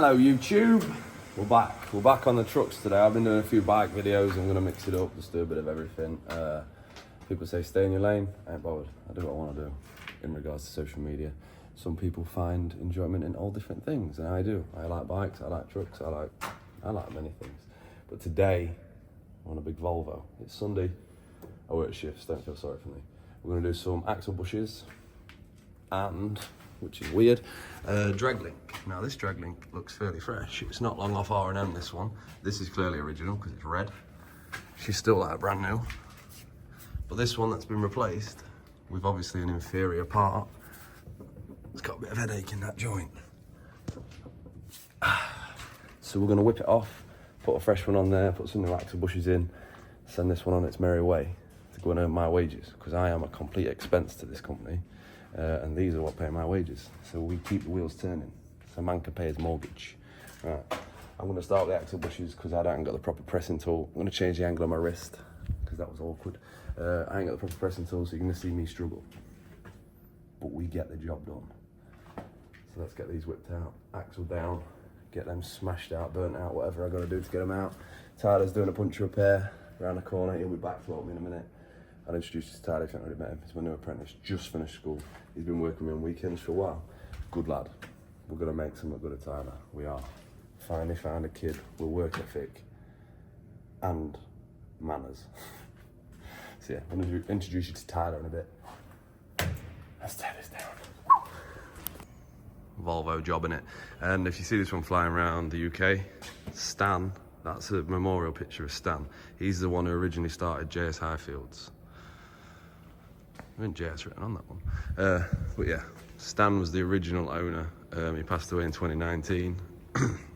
Hello YouTube, we're back on the trucks today. I've been doing a few bike videos. I'm gonna mix it up, just do a bit of everything. People say stay in your lane, I ain't bothered. I do what I want to do in regards to social media. Some people find enjoyment in all different things, and I do. I like bikes, I like trucks, I like many things. But today, I'm on a big Volvo. It's Sunday, I work shifts, don't feel sorry for me. We're gonna do some axle bushes and, which is weird, drag link. Now this drag link looks fairly fresh. It's not long off R&M, this one. This is clearly original because it's red. She's still like brand new. But this one that's been replaced with obviously an inferior part, it's got a bit of headache in that joint. So we're gonna whip it off, put a fresh one on there, put some new axle bushes in, send this one on its merry way to go and earn my wages, because I am a complete expense to this company. And these are what pay my wages. So we keep the wheels turning. So man can pay his mortgage. Right. I'm gonna start with the axle bushes because I haven't got the proper pressing tool. I'm gonna change the angle on my wrist because that was awkward. I ain't got the proper pressing tool, so you're gonna see me struggle. But we get the job done. So let's get these whipped out. Axle down, get them smashed out, burnt out, whatever I gotta do to get them out. Tyler's doing a puncture repair around the corner. He'll be back to help me in a minute. I'll introduce you to Tyler if you haven't already met him. He's my new apprentice, just finished school. He's been working with me on weekends for a while. Good lad. We're gonna make something good at Tyler. We are. Finally found a kid with work ethic and manners. So yeah, I'm gonna introduce you to Tyler in a bit. Let's tear this down. Volvo job in it. And if you see this one flying around the UK, Stan, that's a memorial picture of Stan. He's the one who originally started JS Highfields. I think JS written on that one. But yeah, Stan was the original owner. He passed away in 2019,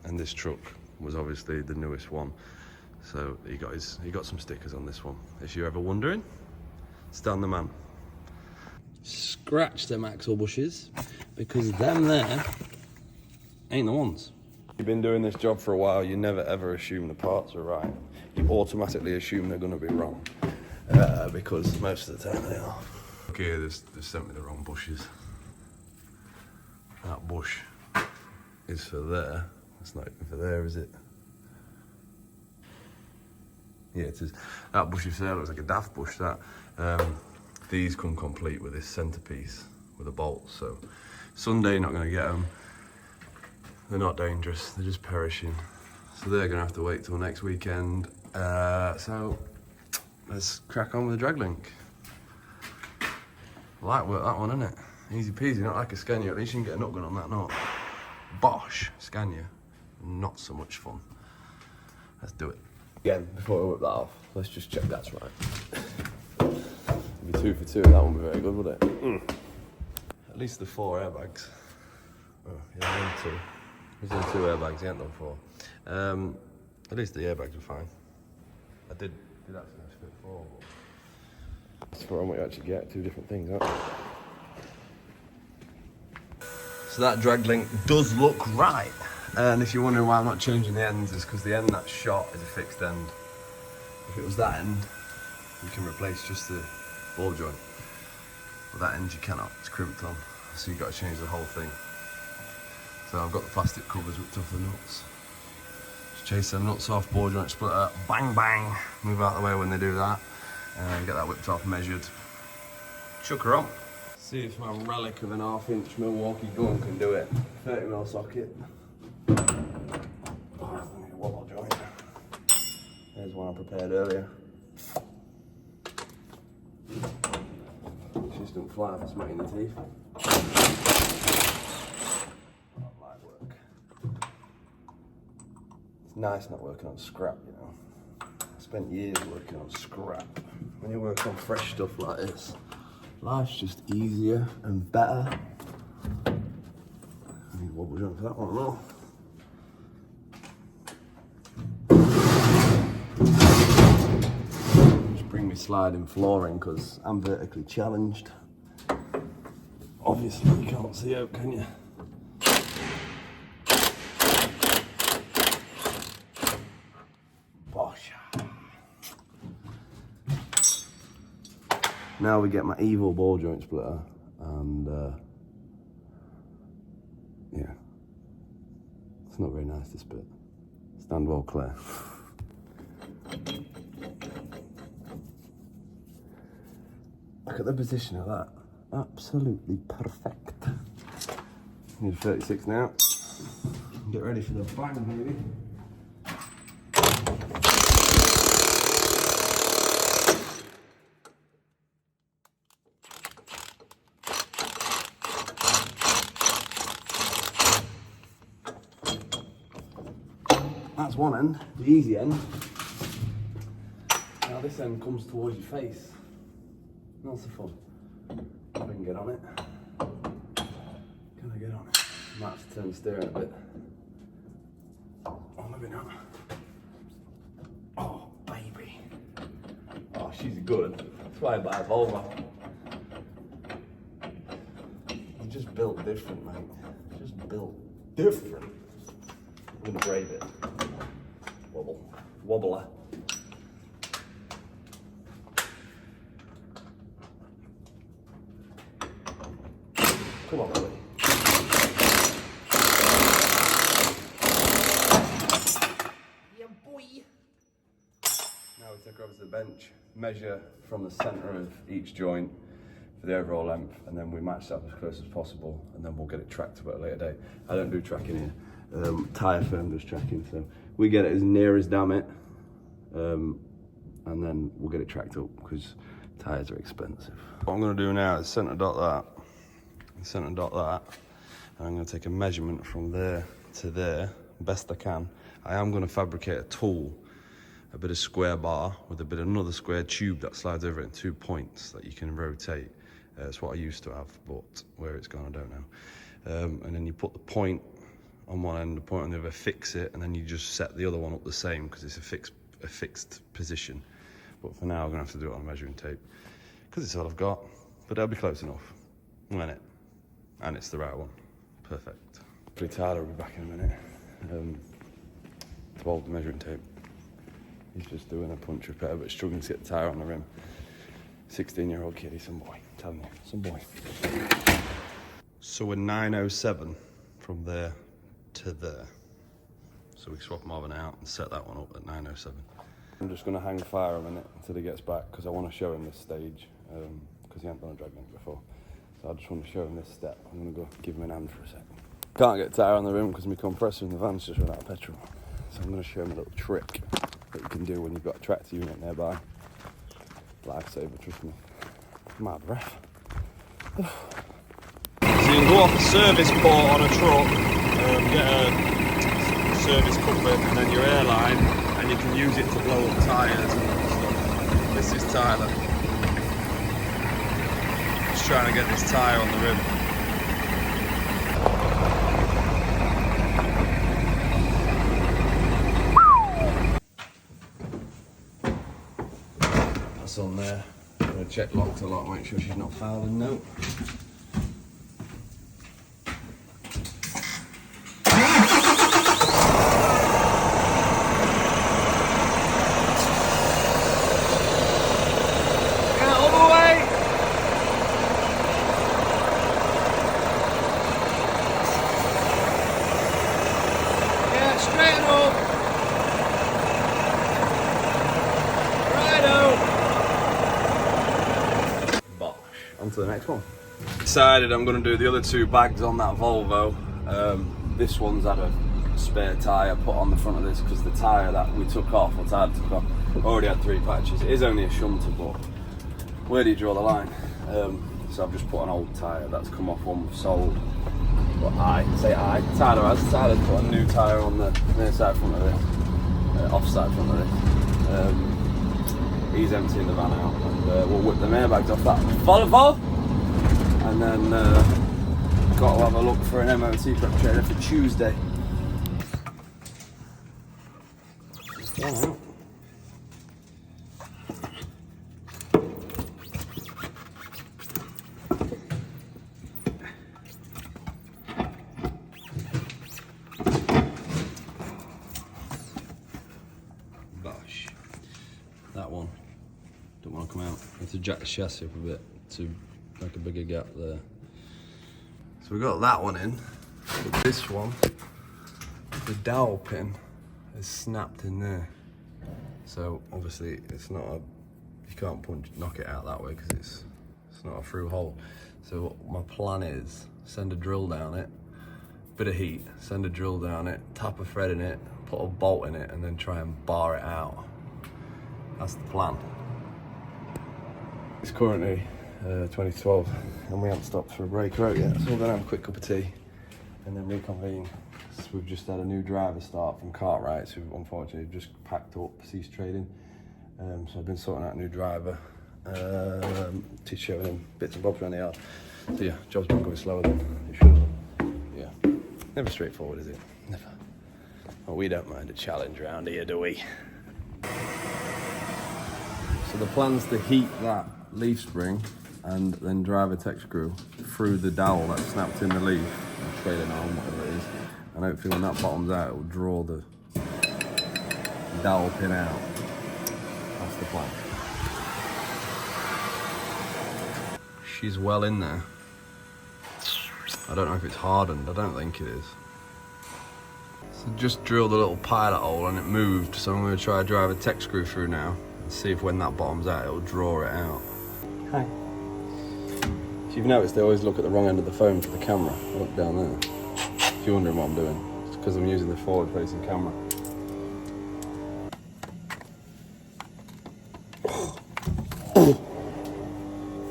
and this truck was obviously the newest one. So he got some stickers on this one. If you're ever wondering, Stan the man. Scratch them axle bushes, because them there ain't the ones. You've been doing this job for a while, you never ever assume the parts are right. You automatically assume they're gonna be wrong, because most of the time they are. Okay, they sent me the wrong bushes. That bush is for there. It's not even for there, is it? Yeah, it is. That bush is there, looks like a daft bush, that. These come complete with this centerpiece with a bolt, so Sunday not gonna get them. They're not dangerous, they're just perishing. So they're gonna have to wait till next weekend. So let's crack on with the drag link. Light work that one, isn't it? Easy peasy, not like a Scania. At least you can get a nut gun on that, not Bosch Scania. Not so much fun. Let's do it. Again, before I whip that off, let's just check that's right. It'd be 2 for 2, that wouldn't be very good, would it? At least the 4 airbags. Oh, yeah, in 2. He's in 2 airbags, he ain't done 4. At least the airbags were fine. I did actually fit 4, but that's for what you actually get, 2 different things, aren't they? So that drag link does look right. And if you're wondering why I'm not changing the ends, it's because the end that's shot is a fixed end. If it was that end, you can replace just the ball joint. But that end you cannot, it's crimped on. So you've got to change the whole thing. So I've got the plastic covers whipped off the nuts. Just chase them nuts off, ball joint splitter, bang bang. Move out of the way when they do that. And get that whipped off, measured. Chuck her on. See if my relic of an 1/2" Milwaukee gun can do it. 30mm socket. Oh, I need a wobble joint. There's one I prepared earlier. Just don't fly if it's making the teeth. Light work. It's nice not working on scrap, you know. I spent years working on scrap. When you work on fresh stuff like this, life's just easier and better. I need a wobble joint for that one, no? Just bring me sliding flooring because I'm vertically challenged. Obviously you can't see out, can you? Now we get my evil ball joint splitter and yeah, It's not very nice, this bit. Stand well clear. Look at the position of that. Absolutely perfect. Need a 36 now. Get ready for the bang, baby. That's one end, the easy end. Now this end comes towards your face. That's the fun. If I can get on it. Can I get on it? I might have to turn the steering a bit. Oh, maybe not. Oh, baby. Oh, she's good. That's why I buy a Volvo. I'm just built different, mate. Just built different. I'm gonna brave it. Wobble. Wobbler. Come on, buddy. Yeah, boy. Now we take her over to the bench, measure from the centre of each joint for the overall length, and then we match that as close as possible, and then we'll get it tracked at a later date. I don't do tracking here. Tyre firm does tracking, so we get it as near as damn it, and then we'll get it tracked up because tyres are expensive. What I'm going to do now is centre dot that, and I'm going to take a measurement from there to there, best I can. I am going to fabricate a tool, a bit of square bar with a bit of another square tube that slides over it in 2 points that you can rotate. It's what I used to have, but where it's gone I don't know. And then you put the point on one end, the point on the other, fix it, and then you just set the other one up the same because it's a fixed position. But for now, I'm gonna have to do it on measuring tape because it's all I've got. But it'll be close enough, won't it? And it's the right one. Perfect. Hopefully Tyler will be back in a minute to hold the measuring tape. He's just doing a punch repair, but struggling to get the tyre on the rim. 16-year-old kid, he's some boy. Tell me, some boy. So we're 907 from there to there. So we swap them over now and set that one up at 907. I'm just going to hang fire a minute until he gets back because I want to show him this stage because he hasn't done a drag net before. So I just want to show him this step. I'm going to go give him an hand for a second. Can't get tyre on the rim because my compressor in the van's just run out of petrol. So I'm going to show him a little trick that you can do when you've got a tractor unit nearby. Lifesaver, trust me. I'm out of breath. So you can go off the service port on a truck, get a service coupling and then your airline, and you can use it to blow up tyres and stuff. This is Tyler. Just trying to get this tyre on the rim. That's on there. I'm going to check lock to lock, make sure she's not fouling. No. On to the next one. Decided I'm going to do the other two bags on that Volvo. This one's had a spare tyre put on the front of this because the tyre that we took off, or Tyler took off, already had 3 patches. It is only a shunter, but where do you draw the line? So I've just put an old tyre that's come off one we've sold. But Tyler's put a new tyre on the near side front of this, offside front of this. He's emptying the van out, and we'll whip the airbags off that Volvo, and then got to have a look for an MOT prep trailer for Tuesday. Bosh. That one. Don't want to come out. I have to jack the chassis up a bit to make a bigger gap there. So we got that one in, but this one the dowel pin is snapped in there. So obviously it's not a, you can't knock it out that way because it's not a through hole. So my plan is send a drill down it, bit of heat, send a drill down it, tap a thread in it, put a bolt in it, and then try and bar it out. That's the plan. It's currently 2012 and we haven't stopped for a break out yet, so we're gonna have a quick cup of tea and then reconvene. So we've just had a new driver start from Cartwright, who unfortunately just packed up, ceased trading. So I've been sorting out a new driver, showing him bits and bobs around the yard. So yeah, job's been going slower than it should have. Yeah, never straightforward, is it? Never. Well, we don't mind a challenge around here, do we? So the plan's to heat that leaf spring and then drive a tech screw through the dowel that's snapped in the leaf, or trailing arm, whatever it is. And hopefully when that bottoms out, it will draw the dowel pin out. That's the plan. She's well in there. I don't know if it's hardened, I don't think it is. So just drilled a little pilot hole and it moved, so I'm going to try to drive a tech screw through now and see if when that bottoms out, it'll draw it out. Hi. If you've noticed, I always look at the wrong end of the phone for the camera. I look down there. If you're wondering what I'm doing, it's because I'm using the forward-facing camera.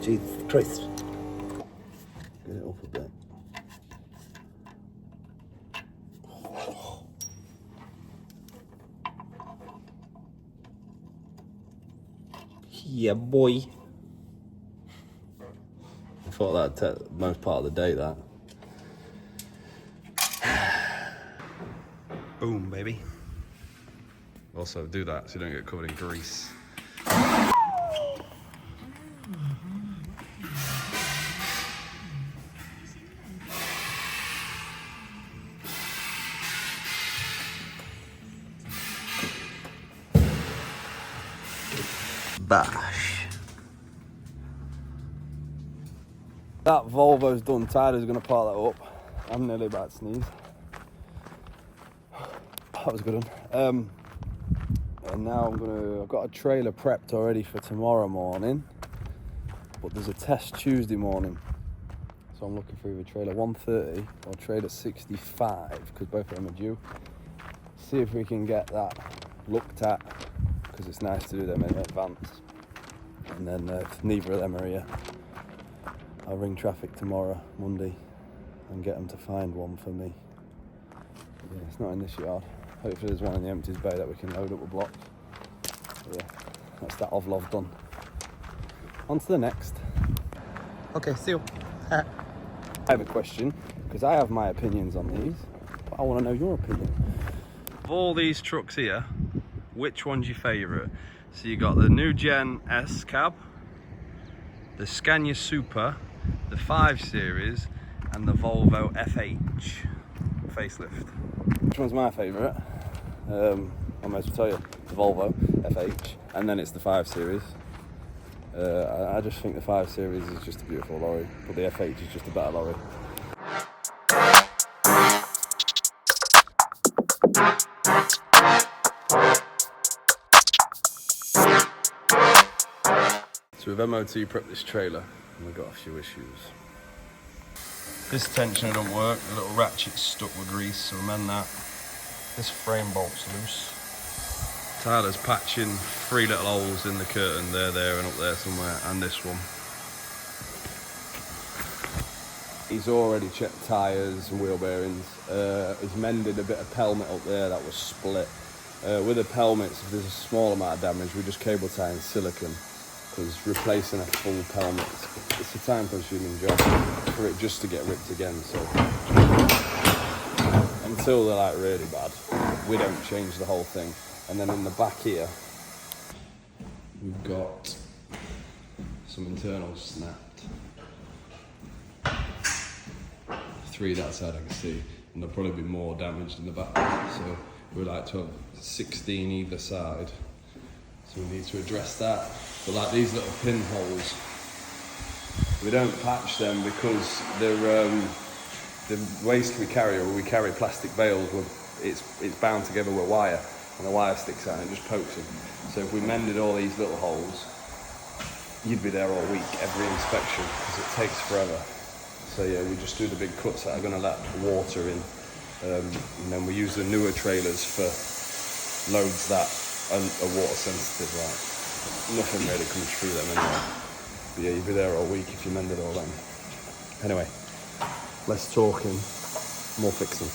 Jesus Christ. Get it up a bit. Yeah, boy. I thought that'd take most part of the day, that. Boom, baby. Also, do that so you don't get covered in grease. Bash. That Volvo's done. Tyler's going to part that up. I'm nearly about to sneeze. That was a good one. And now I've got a trailer prepped already for tomorrow morning, but there's a test Tuesday morning. So I'm looking for either trailer 130 or trailer 65, because both of them are due. See if we can get that looked at, because it's nice to do them in advance. And then if neither of them are here, I'll ring traffic tomorrow, Monday, and get them to find one for me. Yeah, it's not in this yard. Hopefully there's one in the empties bay that we can load up a block. Yeah, that's that Ovlov done. On to the next. Okay, see you. I have a question, because I have my opinions on these, but I want to know your opinion. Of all these trucks here, which one's your favourite? So you got the new Gen S cab, the Scania Super, the 5 Series, and the Volvo FH facelift. Which one's my favourite? I might as well tell you, the Volvo FH, and then it's the 5 Series. I just think the 5 Series is just a beautiful lorry, but the FH is just a better lorry. So we've MOT prepped this trailer and we've got a few issues. This tensioner don't work, the little ratchet's stuck with grease, so amend that. This frame bolt's loose. Tyler's patching 3 little holes in the curtain, there and up there somewhere, and this one. He's already checked tyres and wheel bearings. He's mended a bit of pelmet up there that was split. With the pelmets, if there's a small amount of damage, we just cable tie in silicone, because replacing a full pelmet, it's a time-consuming job for it just to get ripped again. So until they're like really bad, we don't change the whole thing. And then in the back here, we've got some internals snapped. 3 that side I can see, and there'll probably be more damaged in the back. So we'd like to have 16 either side. So we need to address that. But like these little pinholes, we don't patch them because they're the waste we carry, or we carry plastic bales, we're it's bound together with wire, and the wire sticks out and it just pokes them. So if we mended all these little holes, you'd be there all week, every inspection, because it takes forever. So yeah, we just do the big cuts that are going to let water in, and then we use the newer trailers for loads that are water sensitive, like nothing really comes through them anyway. But yeah, you'd be there all week if you mended all them. Anyway, less talking, more fixing.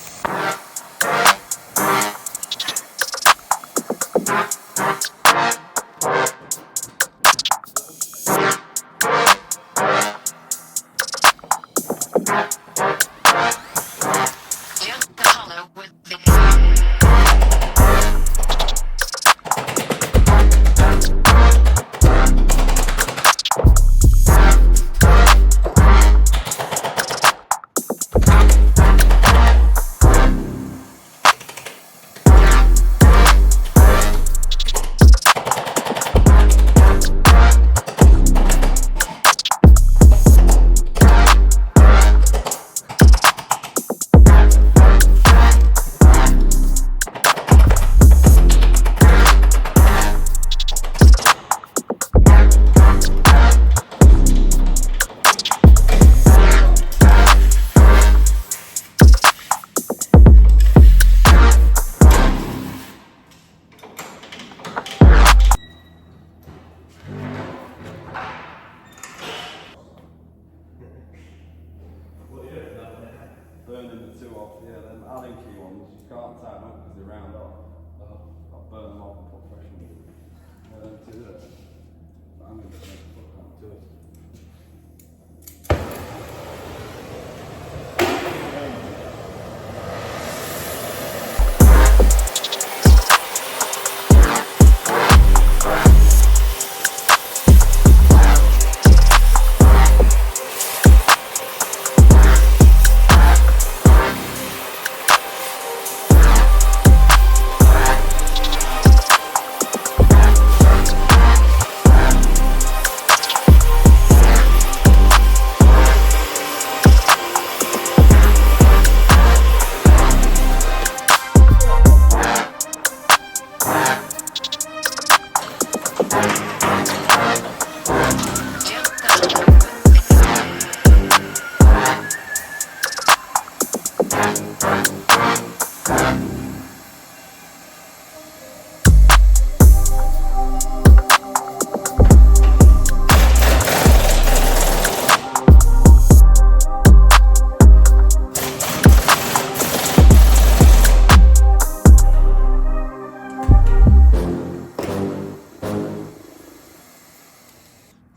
Burning the two off, yeah, them Allen key ones, you can't tie them up because they round off. I'll burn them off and put fresh ones in. Yeah, them two there. But I'm going to put them to it.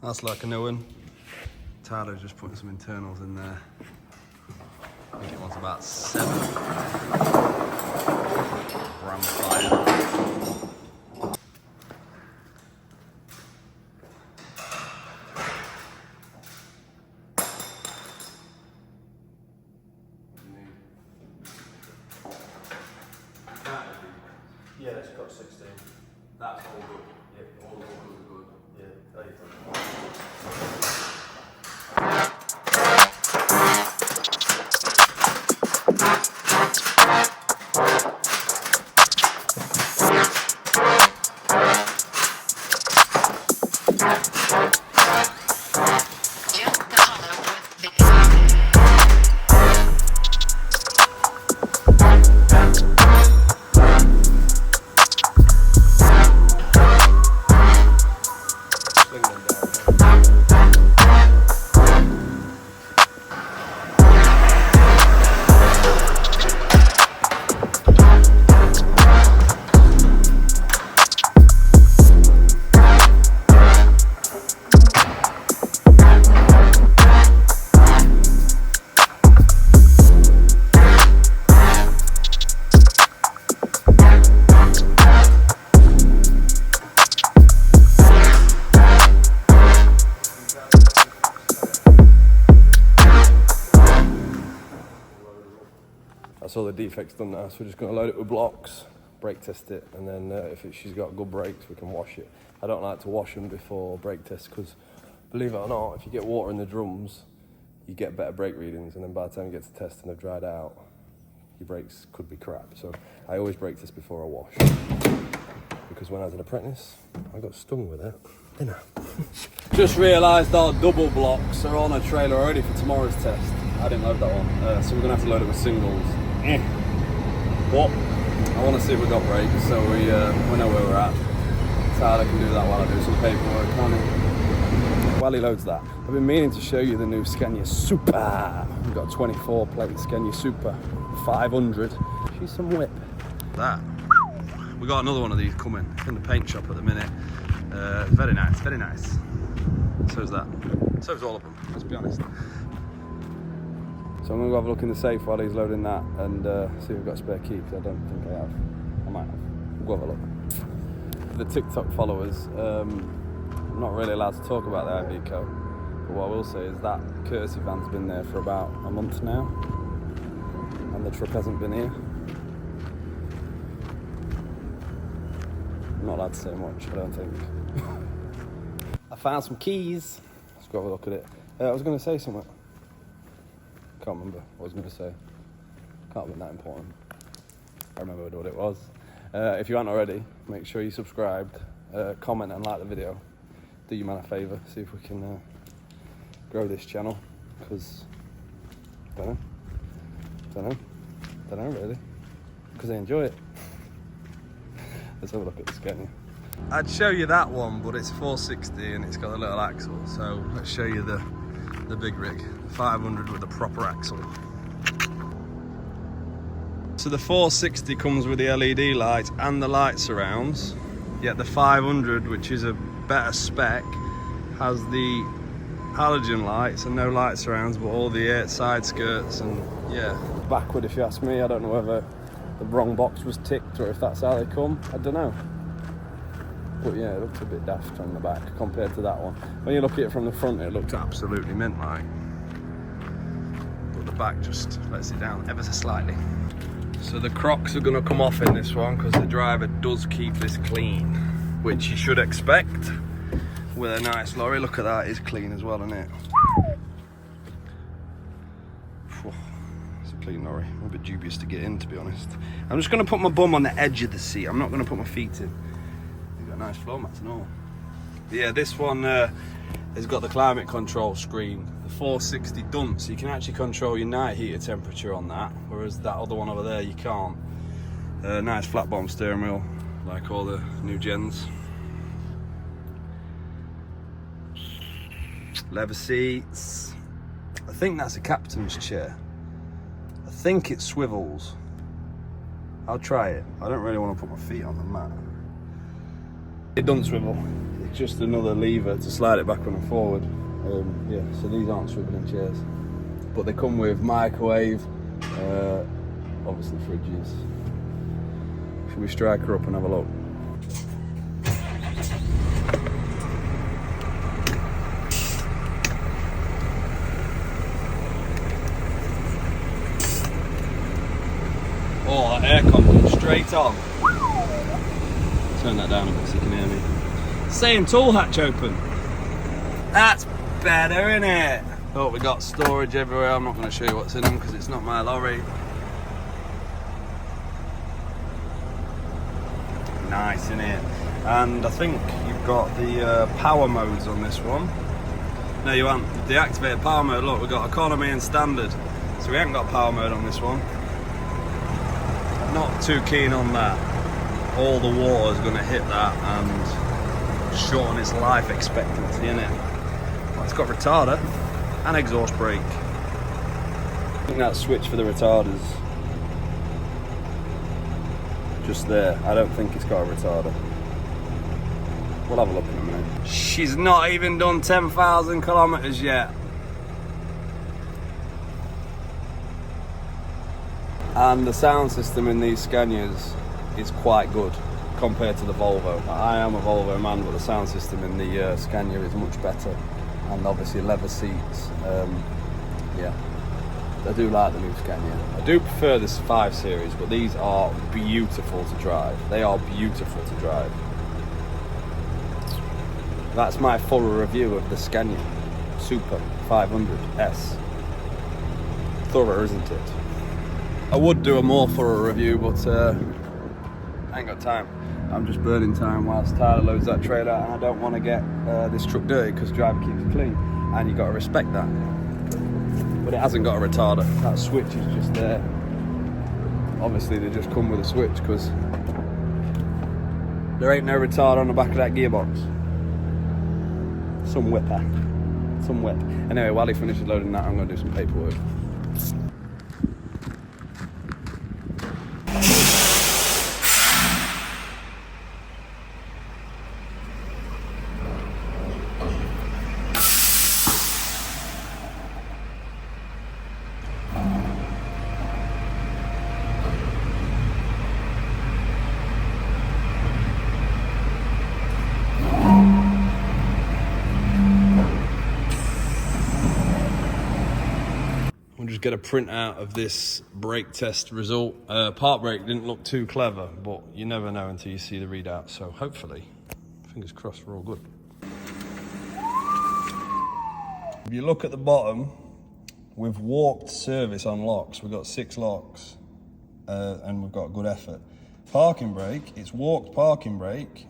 That's like a new one. Tyler's just putting some internals in there. I think it wants about 7 gram fire. Yeah, it's got 16. That's all good. Yeah, All good. yeah, there you go. That's all the defects done now, so we're just going to load it with blocks, brake test it, and then if she's got good brakes, we can wash it. I don't like to wash them before brake test because, believe it or not, if you get water in the drums, you get better brake readings, and then by the time you get to test and they've dried out, your brakes could be crap. So I always break this before I wash. Because when I was an apprentice, I got stung with it, didn't I? Just realised our double blocks are on a trailer already for tomorrow's test. I didn't load that one, so we're gonna have to load it with singles. But I want to see if we got brakes, so we know where we're at. So I can do that while I do some paperwork, can't he? While he loads that, I've been meaning to show you the new Scania Super. We've got a 24 plate Scania Super 500. She's some whip. That. We got another one of these coming in the paint shop at the minute. Very nice, very nice. So's that. So's all of them, let's be honest. So I'm going to go have a look in the safe while he's loading that and see if we've got spare keys. I don't think I have. I might have. We'll go have a look. The TikTok followers, I'm not really allowed to talk about the Iveco, but what I will say is that courtesy van's been there for about a month now and the truck hasn't been here. I'm not allowed to say much, I don't think. I found some keys. Let's go have a look at it. I was going to say something. Can't remember what I was going to say. Can't be that important. I remembered what it was. If you aren't already, make sure you subscribed, comment and like the video. Do you man a favour, see if we can grow this channel, because don't know really, because I enjoy it. Let's have a look at the Scania. I'd show you that one, but it's 460 and it's got a little axle, so let's show you the big rig, 500 with a proper axle. So the 460 comes with the LED lights and the light surrounds, yet the 500, which is a better spec, has the halogen lights and no light surrounds, but all the side skirts, and yeah, backward if you ask me. I don't know whether the wrong box was ticked or if that's how they come, I don't know. But yeah, it looks a bit daft on the back compared to that one. When you look at it from the front, it looks absolutely mint-like. But the back just lets it down ever so slightly. So the crocks are gonna come off in this one because the driver does keep this clean, which you should expect with a nice lorry. Look at that, it's clean as well, isn't it? It's a clean lorry. I'm a bit dubious to get in, to be honest. I'm just gonna put my bum on the edge of the seat. I'm not gonna put my feet in. Nice floor mats and all. Yeah, this one has got the climate control screen. The 460 don't, so you can actually control your night heater temperature on that, whereas that other one over there you can't. Nice flat bottom steering wheel, like all the new gens. Leather seats. I think that's a captain's chair. I think it swivels. I'll try it. I don't really want to put my feet on the mat. It doesn't swivel, it's just another lever to slide it backward and forward. Yeah, so these aren't swiveling chairs. But they come with microwave, obviously fridges. Should we strike her up and have a look? Oh, that aircon comes straight on. Turn that down a bit so you can hear me. Saying tool hatch open. That's better, innit? Oh, we got storage everywhere. I'm not going to show you what's in them because it's not my lorry. Nice, innit? And I think you've got the power modes on this one. No, you haven't. Deactivated power mode. Look, we've got economy and standard. So we haven't got power mode on this one. Not too keen on that. All the water is going to hit that and shorten its life expectancy, innit? Well, it's got retarder and exhaust brake. I think that switch for the retarders just there. I don't think it's got a retarder. We'll have a look in a minute. She's not even done 10,000 kilometers yet. And the sound system in these Scanias is quite good compared to the Volvo. I am a Volvo man, but the sound system in the Scania is much better, and obviously leather seats. Yeah, I do like the new Scania. I do prefer this 5 Series, but these are beautiful to drive. They are beautiful to drive. That's my thorough review of the Scania Super 500S. Thorough, isn't it? I would do a more thorough review, but I ain't got time. I'm just burning time whilst Tyler loads that trailer, and I don't want to get this truck dirty because driver keeps it clean, and you got to respect that. But it hasn't got a retarder. That switch is just there. Obviously they just come with a switch because there ain't no retarder on the back of that gearbox. Some whipper. Some whip. Anyway, while he finishes loading that, I'm going to do some paperwork. We'll just get a print out of this brake test result. Park brake didn't look too clever, but you never know until you see the readout. So hopefully, fingers crossed, we're all good. If you look at the bottom, we've walked service on locks. We've got 6 locks, and we've got good effort. Parking brake, it's walked parking brake,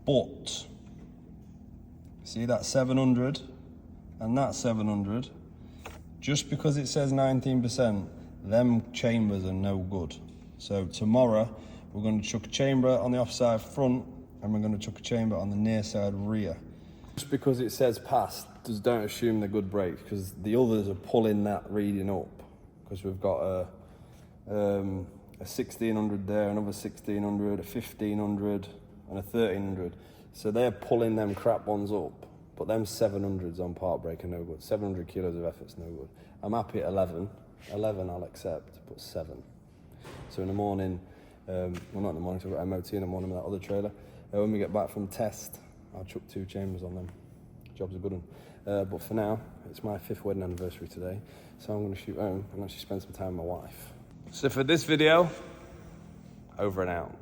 but see that 700 and that 700. Just because it says 19%, them chambers are no good. So tomorrow, we're going to chuck a chamber on the offside front, and we're going to chuck a chamber on the near side rear. Just because it says pass, just don't assume they're good brakes, because the others are pulling that reading up. Because we've got a 1600 there, another 1600, a 1500, and a 1300. So they're pulling them crap ones up. But them 700s on park brake are no good. 700 kilos of effort's no good. I'm happy at 11. 11 I'll accept, but 7. So in the morning, well not in the morning, so I've got MOT in the morning with that other trailer. When we get back from test, I'll chuck 2 chambers on them. Job's a good one. But for now, it's my 5th wedding anniversary today, so I'm going to shoot home and actually spend some time with my wife. So for this video, over and out.